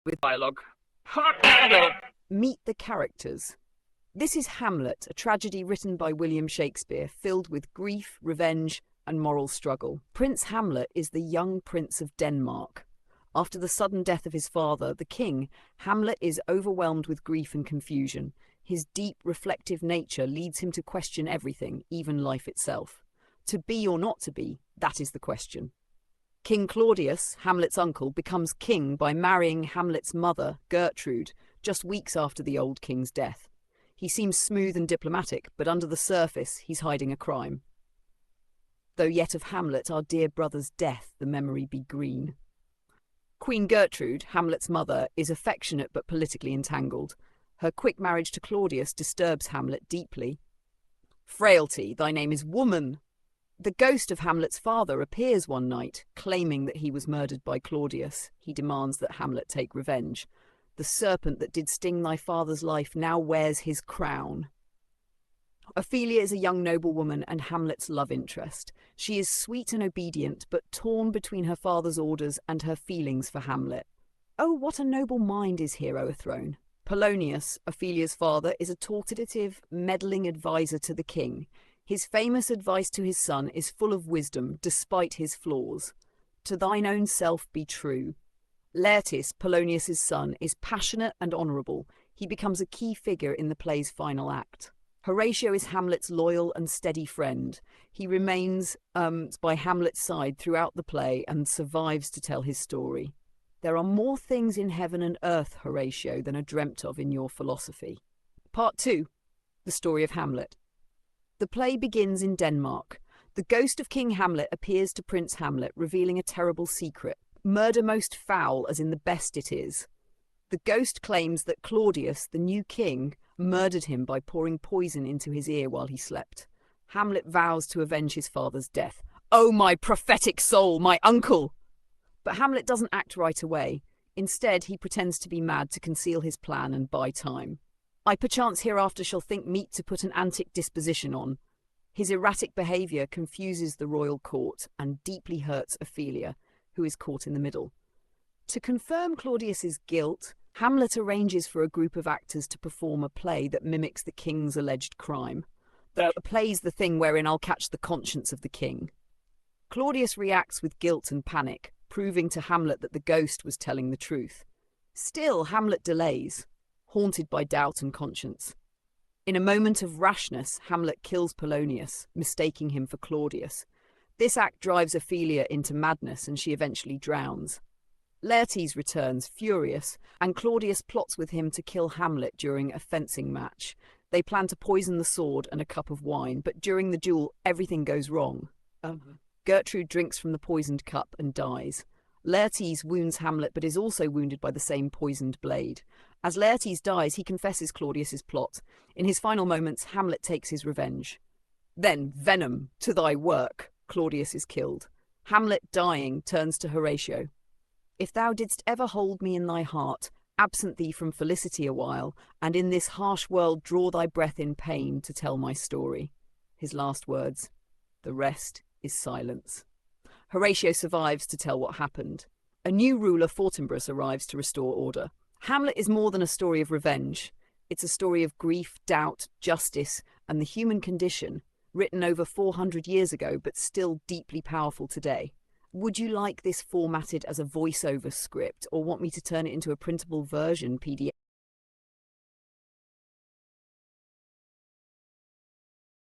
with dialogue. Meet the characters. This is Hamlet, a tragedy written by William Shakespeare, filled with grief, revenge, and moral struggle. Prince Hamlet is the young Prince of Denmark. After the sudden death of his father, the king, Hamlet is overwhelmed with grief and confusion. His deep, reflective nature leads him to question everything, even life itself. To be or not to be, that is the question. King Claudius, Hamlet's uncle, becomes king by marrying Hamlet's mother, Gertrude, just weeks after the old king's death. He seems smooth and diplomatic, but under the surface, he's hiding a crime. Though yet of Hamlet, our dear brother's death, the memory be green. Queen Gertrude, Hamlet's mother, is affectionate but politically entangled. Her quick marriage to Claudius disturbs Hamlet deeply. Frailty, thy name is woman. The ghost of Hamlet's father appears one night, claiming that he was murdered by Claudius. He demands that Hamlet take revenge. The serpent that did sting thy father's life now wears his crown. Ophelia is a young noblewoman and Hamlet's love interest. She is sweet and obedient, but torn between her father's orders and her feelings for Hamlet. Oh, what a noble mind is here o'erthrown. Polonius, Ophelia's father, is a talkative, meddling advisor to the king. His famous advice to his son is full of wisdom, despite his flaws. To thine own self be true. Laertes, Polonius's son, is passionate and honourable. He becomes a key figure in the play's final act. Horatio is Hamlet's loyal and steady friend. He remains by Hamlet's side throughout the play and survives to tell his story. There are more things in heaven and earth, Horatio, than are dreamt of in your philosophy. Part 2. The story of Hamlet. The play begins in Denmark. The ghost of King Hamlet appears to Prince Hamlet, revealing a terrible secret. Murder most foul, as in the best it is. The ghost claims that Claudius, the new king, murdered him by pouring poison into his ear while he slept. Hamlet vows to avenge his father's death. Oh, my prophetic soul, my uncle! But Hamlet doesn't act right away. Instead, he pretends to be mad to conceal his plan and buy time. I perchance hereafter shall think meet to put an antic disposition on. His erratic behaviour confuses the royal court and deeply hurts Ophelia, who is caught in the middle. To confirm Claudius's guilt, Hamlet arranges for a group of actors to perform a play that mimics the king's alleged crime. The play's the thing wherein I'll catch the conscience of the king. Claudius reacts with guilt and panic, proving to Hamlet that the ghost was telling the truth. Still, Hamlet delays, haunted by doubt and conscience. In a moment of rashness, Hamlet kills Polonius, mistaking him for Claudius. This act drives Ophelia into madness and she eventually drowns. Laertes returns, furious, and Claudius plots with him to kill Hamlet during a fencing match. They plan to poison the sword and a cup of wine, but during the duel, everything goes wrong. Gertrude drinks from the poisoned cup and dies. Laertes wounds Hamlet but is also wounded by the same poisoned blade. As Laertes dies, he confesses Claudius's plot. In his final moments, Hamlet takes his revenge. Then, venom, to thy work, Claudius is killed. Hamlet, dying, turns to Horatio. If thou didst ever hold me in thy heart, absent thee from felicity a while, and in this harsh world draw thy breath in pain to tell my story. His last words. The rest is silence. Horatio survives to tell what happened. A new ruler, Fortinbras, arrives to restore order. Hamlet is more than a story of revenge. It's a story of grief, doubt, justice, and the human condition, written over 400 years ago, but still deeply powerful today. Would you like this formatted as a voiceover script, or want me to turn it into a printable version PDF?